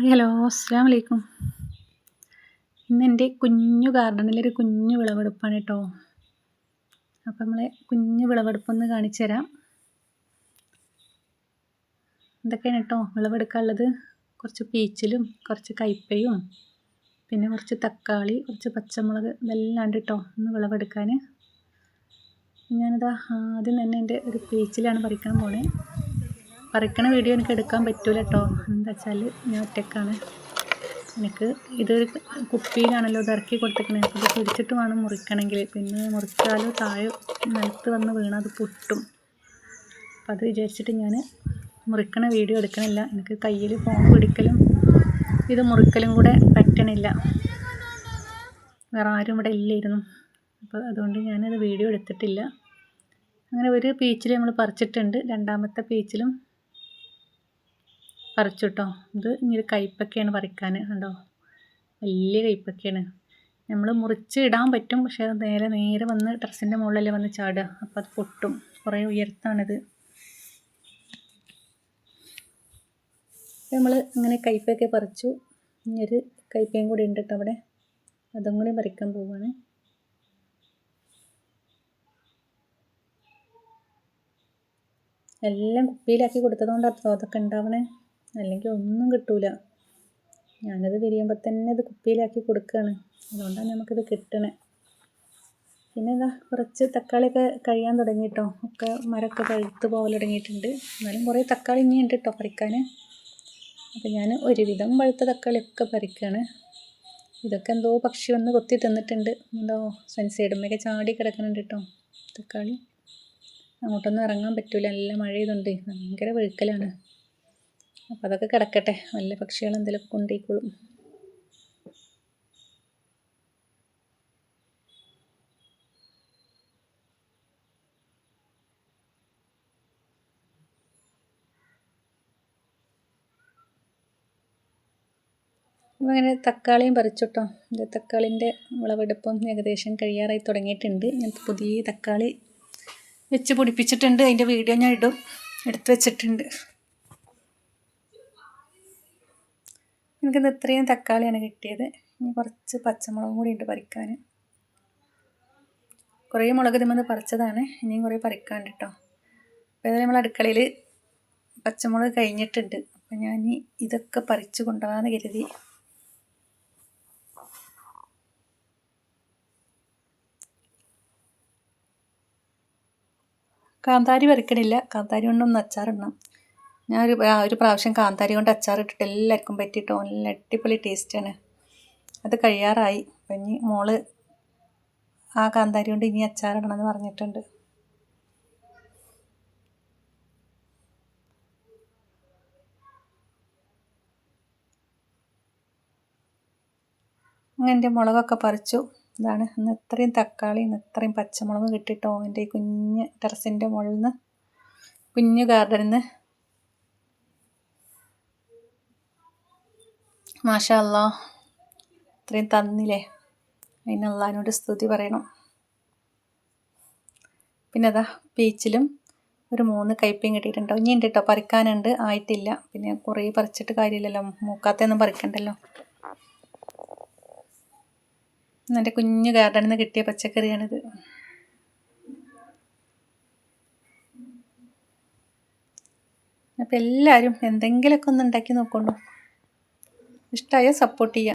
Hello, അസ്സലാമു അലൈക്കും. ഇന്ന് എൻ്റെ കുഞ്ഞു ഗാർഡനിലൊരു കുഞ്ഞു വിളവെടുപ്പാണ് കേട്ടോ. അപ്പം നമ്മളെ കുഞ്ഞു വിളവെടുപ്പൊന്ന് കാണിച്ചു തരാം. ഇതൊക്കെയാണ് കേട്ടോ വിളവെടുക്കാനുള്ളത്. കുറച്ച് പീച്ചിലും കുറച്ച് കയ്പ്പയും പിന്നെ കുറച്ച് തക്കാളി, കുറച്ച് പച്ചമുളക്, ഇതെല്ലാം ഉണ്ട് കേട്ടോ ഒന്ന് വിളവെടുക്കാൻ. ഞാനിതാ ആദ്യം തന്നെ എൻ്റെ ഒരു പീച്ചിലാണ് പറിക്കാൻ പോണേ. പറിക്കണ വീഡിയോ എനിക്ക് എടുക്കാൻ പറ്റൂല കേട്ടോ. എന്താ വെച്ചാൽ ഞാൻ ഒറ്റക്കാണ്. എനിക്ക് ഇതൊരു കുപ്പിയിലാണല്ലോ ഇത് ഇറക്കി കൊടുത്തിരിക്കണത്. എനിക്കത് പിടിച്ചിട്ട് വേണം മുറിക്കണമെങ്കിൽ. പിന്നെ മുറിച്ചാലും താഴെ നിലത്ത് വന്ന് വീണാൽ അത് പൊട്ടും. അപ്പം അത് വിചാരിച്ചിട്ട് ഞാൻ മുറിക്കണ വീഡിയോ എടുക്കണില്ല. എനിക്ക് കയ്യിൽ ഫോൺ പിടിക്കലും ഇത് മുറിക്കലും കൂടെ പറ്റണില്ല. വേറെ ആരും ഇവിടെ ഇല്ലായിരുന്നു. അപ്പോൾ അതുകൊണ്ട് ഞാനത് വീഡിയോ എടുത്തിട്ടില്ല. അങ്ങനെ ഒരു പീച്ചിൽ നമ്മൾ പറിച്ചിട്ടുണ്ട്. രണ്ടാമത്തെ പീച്ചിലും പറിച്ചു കേട്ടോ. ഇത് ഇനി കയ്പൊക്കെയാണ് പറിക്കാൻ. കണ്ടോ, വലിയ കയ്പൊക്കെയാണ്. നമ്മൾ മുറിച്ച് ഇടാൻ പറ്റും, പക്ഷേ അത് നേരെ വന്ന് ടെറസിൻ്റെ മുകളിലല്ലേ വന്ന് ചാടുക. അപ്പോൾ അത് പൊട്ടും. കുറേ ഉയരത്താണിത്. നമ്മൾ ഇങ്ങനെ കയ്പൊക്കെ പറിച്ചു. ഇനിയൊരു കയ്പയും കൂടി ഉണ്ട് കേട്ടോ അവിടെ. അതും കൂടി പറിക്കാൻ പോവുകയാണ്. എല്ലാം കുപ്പിയിലാക്കി കൊടുത്തതുകൊണ്ടാണ് അതൊക്കെ ഉണ്ടാവണേ. അല്ലെങ്കിൽ ഒന്നും കിട്ടൂല. ഞാനത് വിരിയുമ്പോൾ തന്നെ ഇത് കുപ്പിയിലാക്കി കൊടുക്കുകയാണ്. അതുകൊണ്ടാണ് നമുക്കിത് കിട്ടണേ. പിന്നെ ഇതാ കുറച്ച് തക്കാളിയൊക്കെ കഴിയാൻ തുടങ്ങി കേട്ടോ. ഒക്കെ മരമൊക്കെ പഴുത്ത് പോകൽ തുടങ്ങിയിട്ടുണ്ട്. എന്നാലും കുറേ തക്കാളി ഇനി ഉണ്ട് കേട്ടോ പറിക്കാൻ. അപ്പോൾ ഞാൻ ഒരുവിധം പഴുത്ത തക്കാളിയൊക്കെ പറിക്കുകയാണ്. ഇതൊക്കെ എന്തോ പക്ഷി വന്ന് കൊത്തി തിന്നിട്ടുണ്ട്. എന്തോ സൺസൈഡുമ്മയൊക്കെ ചാടി കിടക്കുന്നുണ്ട് കേട്ടോ തക്കാളി. അങ്ങോട്ടൊന്നും ഇറങ്ങാൻ പറ്റില്ല, നല്ല മഴ ചെയ്തുകൊണ്ട് ഭയങ്കര വെഴുക്കലാണ്. അപ്പോൾ അതൊക്കെ കിടക്കട്ടെ, വല്ല പക്ഷികൾ എന്തെങ്കിലുമൊക്കെ കൊണ്ടുപോയിക്കോളും. അങ്ങനെ തക്കാളിയും പറിച്ചിട്ടോ. ഇത് തക്കാളിൻ്റെ വിളവെടുപ്പം ഏകദേശം കഴിയാറായി തുടങ്ങിയിട്ടുണ്ട്. ഞാൻ പുതിയ തക്കാളി വെച്ച് പിടിപ്പിച്ചിട്ടുണ്ട്. അതിൻ്റെ വീഡിയോ ഞാൻ എടുത്ത് വെച്ചിട്ടുണ്ട്. എനിക്കിത് ഇത്രയും തക്കാളിയാണ് കിട്ടിയത്. ഇനി കുറച്ച് പച്ചമുളകും കൂടി ഉണ്ട് പറിക്കാൻ. കുറേ മുളക് ഇതിന്മേൽ പറിച്ചതാണ്. ഇനിയും കുറേ പറിക്കാണ്ട് കേട്ടോ. അപ്പോൾ ഇത് നമ്മൾ അടുക്കളയിൽ പച്ചമുളക് കഴിഞ്ഞിട്ടുണ്ട്. അപ്പം ഞാൻ ഇതൊക്കെ പറിച്ച് കൊണ്ടുപോകാമെന്ന് കരുതി. കാന്താരി പറിക്കണില്ല. കാന്താരി കൊണ്ടൊന്ന് അച്ചാറിടണം. ഞാൻ ഒരു പ്രാവശ്യം കാന്താരി കൊണ്ട് അച്ചാറിട്ടിട്ട് എല്ലാവർക്കും പറ്റിയിട്ടോ. നല്ല അടിപൊളി ടേസ്റ്റാണ്. അത് കഴിയാറായി. അപ്പം ഇനി മോള് ആ കാന്താരി കൊണ്ട് ഇനി അച്ചാറിടണമെന്ന് പറഞ്ഞിട്ടുണ്ട്. അങ്ങനെ എൻ്റെ മുളകൊക്കെ പറിച്ചു. ഇതാണ് ഇന്ന് ഇത്രയും തക്കാളി, ഇന്ന് ഇത്രയും പച്ചമുളക് കിട്ടിയിട്ടോ. എൻ്റെ ഈ കുഞ്ഞ് ടെറസിൻ്റെ മുകളിൽ നിന്ന്, കുഞ്ഞു ഗാർഡനിൽ നിന്ന്. മാഷാ അല്ലാ, ഇത്രയും തന്നില്ലേ, അതിന് അള്ളാഹിനോട് സ്തുതി പറയണം. പിന്നെ അതാ പീച്ചിലും ഒരു 3 കയ്പയും കിട്ടിയിട്ടുണ്ടോ. ഇനി ഉണ്ട് കേട്ടോ, പറിക്കാനുണ്ട്, ആയിട്ടില്ല. പിന്നെ കുറേ പറിച്ചിട്ട് കാര്യമില്ലല്ലോ, മൂക്കാത്തൊന്നും പറിക്കണ്ടല്ലോ. എൻ്റെ കുഞ്ഞു ഗാർഡനിൽ നിന്ന് കിട്ടിയ പച്ചക്കറിയാണിത്. അപ്പോൾ എല്ലാവരും എന്തെങ്കിലുമൊക്കെ ഒന്ന് ഉണ്ടാക്കി നോക്കൊള്ളൂ. ഇഷ്ടമായോ സപ്പോർട്ട് ചെയ്യുക.